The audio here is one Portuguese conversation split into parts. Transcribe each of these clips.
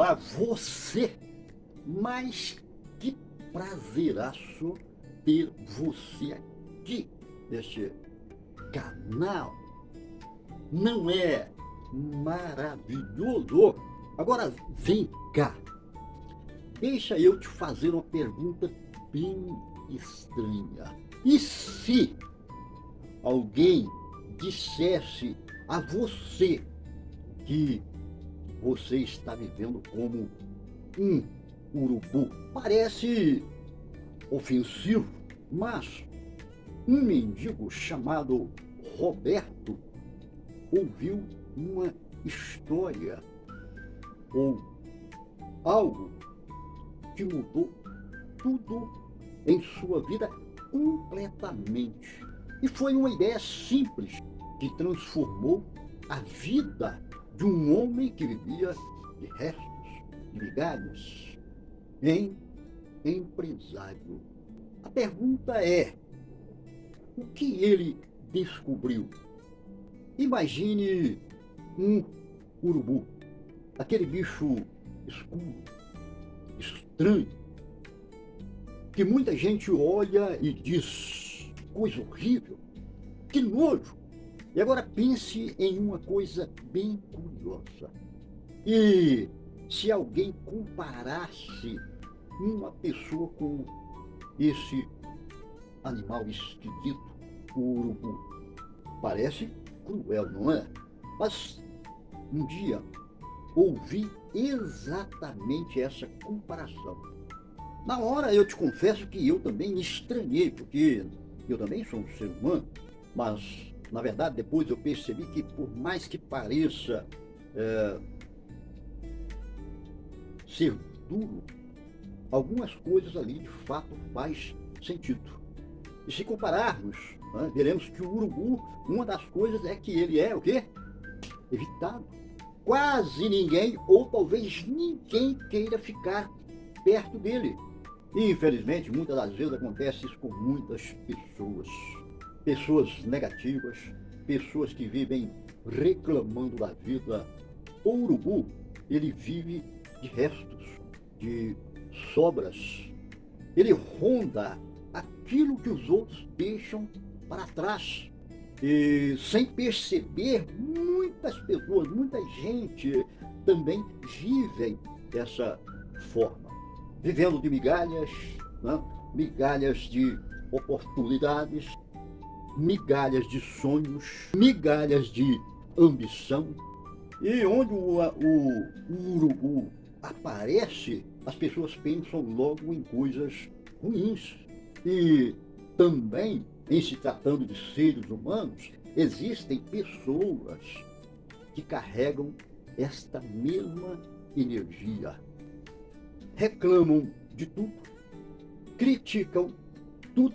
Olá, você! Mas que prazeraço ter você aqui neste canal. Não é maravilhoso? Agora vem cá, deixa eu te fazer uma pergunta bem estranha. E se alguém dissesse a você que você está vivendo como um urubu? Parece ofensivo, mas um mendigo chamado Roberto ouviu uma história ou algo que mudou tudo em sua vida completamente. E foi uma ideia simples que transformou a vida de um homem que vivia de restos, de migalhas, em empresário. A pergunta é: o que ele descobriu? Imagine um urubu, aquele bicho escuro, estranho, que muita gente olha e diz: coisa horrível, que nojo. E agora pense em uma coisa bem curiosa. E se alguém comparasse uma pessoa com esse animal esquisito, o urubu? Parece cruel, não é? Mas um dia ouvi exatamente essa comparação. Na hora eu te confesso que eu também me estranhei, porque eu também sou um ser humano, mas na verdade depois eu percebi que, por mais que pareça ser duro, algumas coisas ali de fato faz sentido. E se compararmos, veremos que o urubu, uma das coisas é que ele é o quê? Evitado. Quase ninguém, ou talvez ninguém, queira ficar perto dele. E, infelizmente, muitas das vezes acontece isso com muitas pessoas. Pessoas negativas, pessoas que vivem reclamando da vida. O urubu, ele vive de restos, de sobras. Ele ronda aquilo que os outros deixam para trás. E, sem perceber, muitas pessoas, muita gente também vivem dessa forma, vivendo de migalhas, né? Migalhas de oportunidades, migalhas de sonhos, migalhas de ambição. E onde o urubu aparece, as pessoas pensam logo em coisas ruins. E também, em se tratando de seres humanos, existem pessoas que carregam esta mesma energia. Reclamam de tudo, criticam tudo,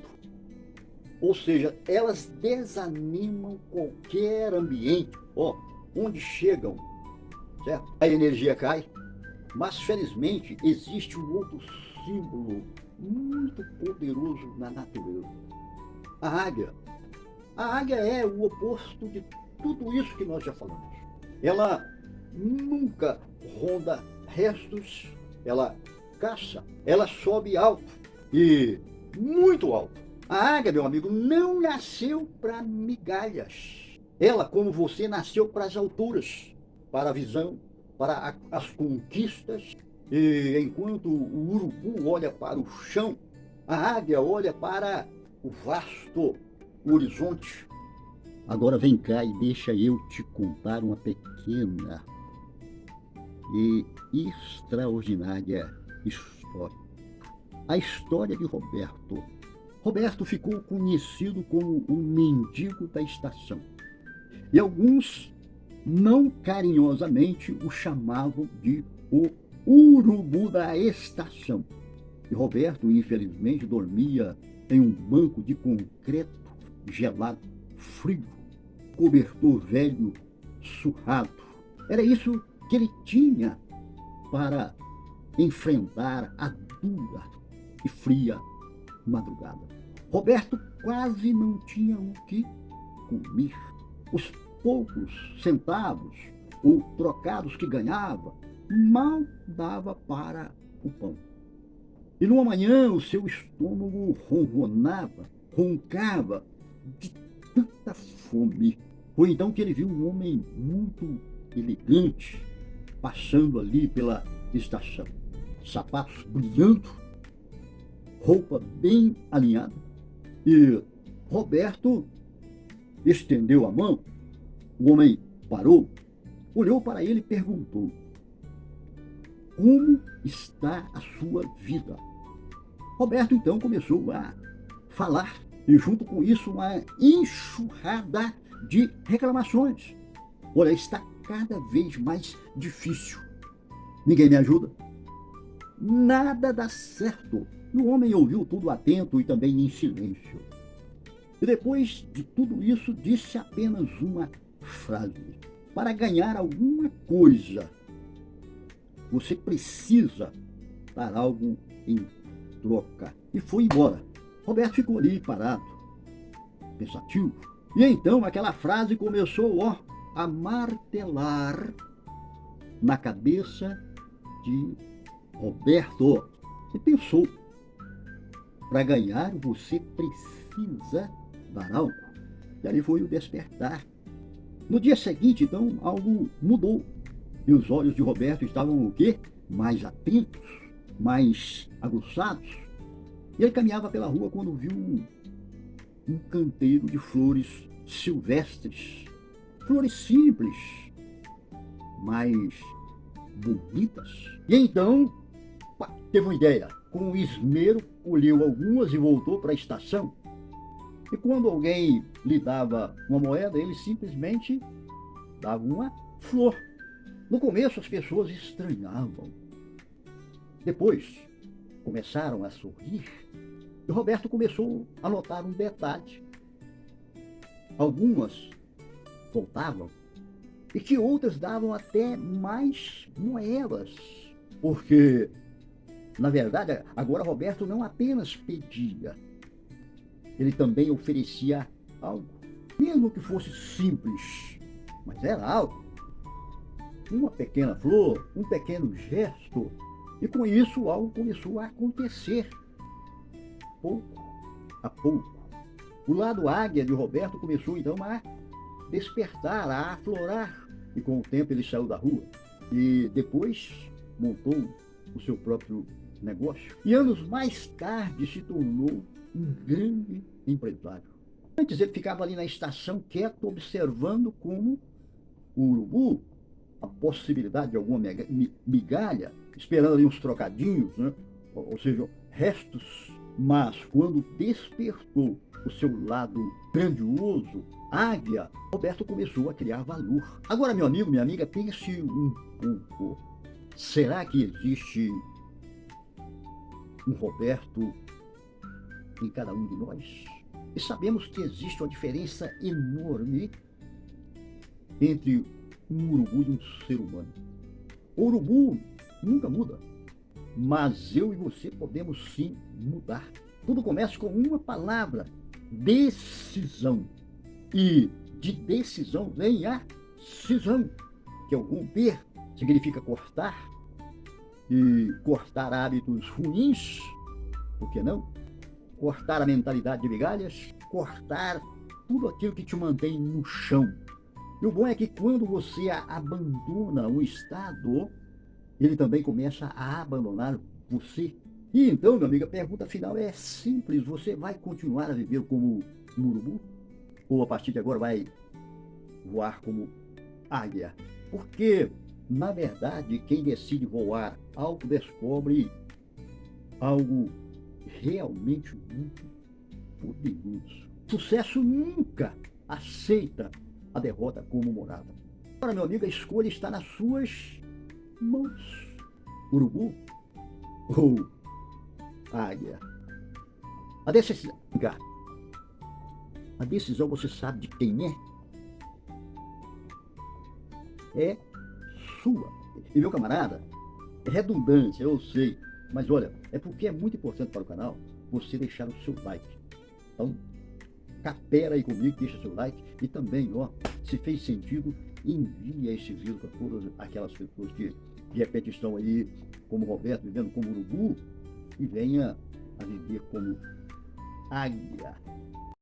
ou seja, elas desanimam qualquer ambiente. Onde chegam, certo? A energia cai. Mas felizmente existe um outro símbolo muito poderoso na natureza: a águia. A águia é o oposto de tudo isso que nós já falamos. Ela nunca ronda restos, ela caça, ela sobe alto, e muito alto. A águia, meu amigo, não nasceu para migalhas. Ela, como você, nasceu para as alturas, para a visão, para as conquistas. E enquanto o urubu olha para o chão, a águia olha para o vasto horizonte. Agora vem cá e deixa eu te contar uma pequena e extraordinária história. A história de Roberto. Roberto ficou conhecido como o mendigo da estação. E alguns, não carinhosamente, o chamavam de o urubu da estação. E Roberto, infelizmente, dormia em um banco de concreto gelado, frio, cobertor velho, surrado. Era isso que ele tinha para enfrentar a dura e fria madrugada. Roberto quase não tinha o que comer. Os poucos centavos ou trocados que ganhava mal dava para o pão. E numa manhã o seu estômago ronronava, roncava de tanta fome. Foi então que ele viu um homem muito elegante passando ali pela estação. Sapatos brilhando, roupa bem alinhada. E Roberto estendeu a mão. O homem parou, olhou para ele e perguntou: como está a sua vida? Roberto então começou a falar e junto com isso uma enxurrada de reclamações. Olha, está cada vez mais difícil. Ninguém me ajuda. Nada dá certo. E o homem ouviu tudo atento e também em silêncio. E depois de tudo isso, disse apenas uma frase: para ganhar alguma coisa, você precisa dar algo em troca. E foi embora. Roberto ficou ali parado, pensativo. E então aquela frase começou, a martelar na cabeça de Roberto. E pensou: para ganhar você precisa dar algo. E ali foi o despertar. No dia seguinte, então, algo mudou. E os olhos de Roberto estavam o quê? Mais atentos, mais aguçados. E ele caminhava pela rua quando viu um canteiro de flores silvestres. Flores simples, mas bonitas. E então, teve uma ideia. Com esmero, colheu algumas e voltou para a estação. E quando alguém lhe dava uma moeda, ele simplesmente dava uma flor. No começo as pessoas estranhavam. Depois começaram a sorrir. E Roberto começou a notar um detalhe. Algumas voltavam e que outras davam até mais moedas. Porque, na verdade, agora Roberto não apenas pedia, ele também oferecia algo. Mesmo que fosse simples, mas era algo. Uma pequena flor, um pequeno gesto. E com isso algo começou a acontecer. Pouco a pouco. O lado águia de Roberto começou então a despertar, a aflorar. E com o tempo ele saiu da rua. E depois montou o seu próprio negócio. E anos mais tarde se tornou um grande empresário. Antes ele ficava ali na estação quieto, observando como o urubu, a possibilidade de alguma migalha, esperando ali uns trocadinhos, né? Ou seja, restos. Mas quando despertou o seu lado grandioso, águia, Roberto começou a criar valor. Agora, meu amigo, minha amiga, pense um pouco. Será que existe um Roberto em cada um de nós? E sabemos que existe uma diferença enorme entre um urubu e um ser humano. O urubu nunca muda, mas eu e você podemos sim mudar. Tudo começa com uma palavra: decisão. E de decisão vem a cisão, que é o romper, significa cortar. E cortar hábitos ruins, por que não? Cortar a mentalidade de migalhas, cortar tudo aquilo que te mantém no chão. E o bom é que quando você abandona o estado, ele também começa a abandonar você. E então, meu amigo, a pergunta final é simples: você vai continuar a viver como um urubu? Ou a partir de agora vai voar como águia? Porque, na verdade, quem decide voar alto descobre algo realmente muito poderoso. Sucesso nunca aceita a derrota como morada. Agora, meu amigo, a escolha está nas suas mãos. Urubu ou águia? A decisão você sabe de quem é? É sua. E meu camarada, é redundância, eu sei, mas olha, é porque é muito importante para o canal você deixar o seu like. Então, capera aí comigo, deixa seu like e também, se fez sentido, envia esse vídeo para todas aquelas pessoas que de repente estão aí, como Roberto, vivendo como urubu, e venha a viver como águia.